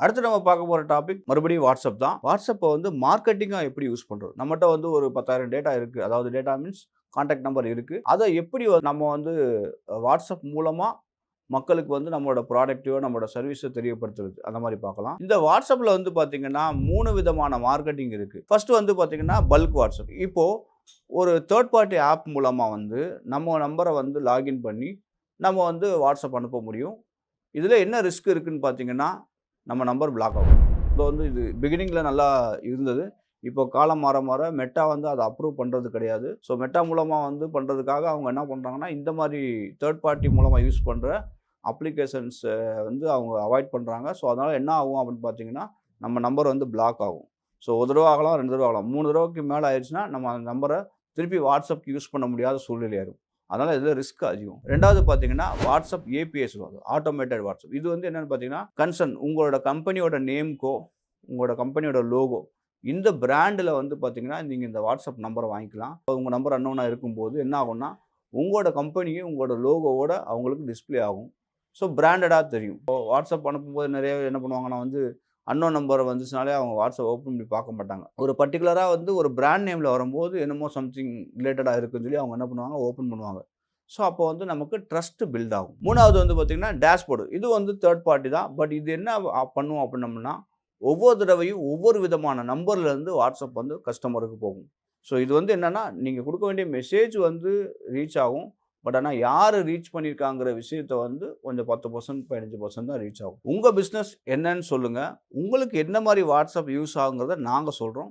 அடுத்து நம்ம பார்க்க போற டாபிக் மறுபடியும் வாட்ஸ்அப் தான். வாட்ஸ்அப்ப வந்து மார்க்கெட்டிங்கா எப்படி யூஸ் பண்றது? நம்மட்ட வந்து ஒரு 10,000 டேட்டா இருக்கு. அதாவது டேட்டா மீன்ஸ் கான்டாக்ட் நம்பர் இருக்கு. அத எப்படி நம்ம வந்து வாட்ஸ்அப் மூலமா மக்களுக்கு வந்து நம்மளோட ப்ராடக்ட்டையோ, நம்மளோட சர்வீஸோ தெரியப்படுத்துறது. அந்த மாரி பார்க்கலாம். இந்த வாட்ஸ்அப்ல வந்து பார்த்தீங்கன்னா, 3 விதமான மார்க்கெட்டிங் இருக்கு. ஃபர்ஸ்ட் வந்து பார்த்தீங்கன்னா, பல்க் வாட்ஸ்அப். இப்போ ஒரு தேர்ட் பார்ட்டி ஆப் மூலமா வந்து நம்ம நம்பர வந்து லாகின் பண்ணி, நம்ம வந்து வாட்ஸ்அப் அனுப்ப முடியும். இதுல என்ன ரிஸ்க் இருக்குன்னு பார்த்தீங்கன்னா, நம்ம நம்பர் பிளாக் ஆகும். இது பிகினிங்ல நல்லா இருந்தது. இப்போ காலம் மாற மாற மெட்டா வந்து அத அப்ரூவ் பண்றது கிடையாது. ஸோ மெட்டா மூலமா வந்து பண்றதுக்காக அவங்க என்ன பண்றாங்கன்னா, இந்த மாரி தேர்ட் பார்ட்டி மூலமா யூஸ் பண்ற அப்ளிகேஷன்ஸ வந்து அவங்க அவாய்ட் பண்றாங்க. ஸோ அதனால என்ன ஆகும் அப்படின்னு பார்த்தீங்கன்னா, நம்ம நம்பர் வந்து பிளாக் ஆகும். ஸோ 1 தடவ ஆகலாம், 2 தடவ ஆகலாம். 3 தடவைக்கு மேல ஆயிருச்சுன்னா, நம்ம அந்த நம்பர திருப்பி வாட்ஸ்அப்க்கு யூஸ் பண்ண முடியாத சூழ்நிலை ஆயிரும். அதனால இதுல ரிஸ்க் அதிகம். 2வது பார்த்தீங்கன்னா, வாட்ஸ்அப் ஏபிஐ சொல்லுவாங்க. Automated WhatsApp. இது வந்து என்னன்னு பார்த்தீங்கன்னா, கன்சர்ன் உங்களோட கம்பெனியோட நேம்க்கோ, உங்களோட கம்பெனியோட லோகோ இந்த பிராண்ட்ல வந்து பார்த்தீங்கன்னா, நீங்க இந்த வாட்ஸ்அப் நம்பர வாங்கிக்கலாம். உங்க நம்பர் அன்னோன்னா இருக்கும்போது என்ன ஆகும்னா, உங்களோட கம்பெனியும் உங்களோட லோகோவோட அவங்களுக்கு டிஸ்ப்ளே ஆகும். ஸோ பிராண்டடா தெரியும். இப்போ வாட்ஸ்அப் அனுப்பும்போது நெறைய பேர் என்ன பண்ணுவாங்கன்னா வந்து, அன்னோன் நம்பர் வந்துச்சுனாலே அவங்க வாட்ஸ்அப் ஓப்பன் பண்ணி பார்க்க மாட்டாங்க. ஒரு பர்ட்டிகுலரா வந்து ஒரு பிராண்ட் நேம்ல வரும்போது என்னமோ சம்திங் ரிலேட்டடா இருக்குன்னு சொல்லி அவங்க என்ன பண்ணுவாங்க, ஓப்பன் பண்ணுவாங்க. ஸோ அப்போ வந்து நமக்கு ட்ரஸ்ட் பில்ட் ஆகும். 3வது வந்து பார்த்தீங்கன்னா, டேஷ்போர்டு. இது வந்து தேர்ட் பார்ட்டி தான். பட் இது என்ன பண்ணும் அப்படின்னம்னா, ஒவ்வொரு தடவையும் ஒவ்வொரு விதமான நம்பர்லேருந்து வாட்ஸ்அப் வந்து கஸ்டமருக்கு போகும். ஸோ இது வந்து என்னன்னா, நீங்க குடுக்க வேண்டிய மெசேஜ் வந்து ரீச் ஆகும். பட் ஆனா யாரு ரீச் பண்ணியிருக்காங்கிற விஷயத்த வந்து கொஞ்சம் 10%, 15% தான் ரீச் ஆகும். உங்க பிசினஸ் என்னன்னு சொல்லுங்க. உங்களுக்கு என்ன மாரி வாட்ஸ்அப் யூஸ் ஆகுங்கிறத நாங்க சொல்றோம்.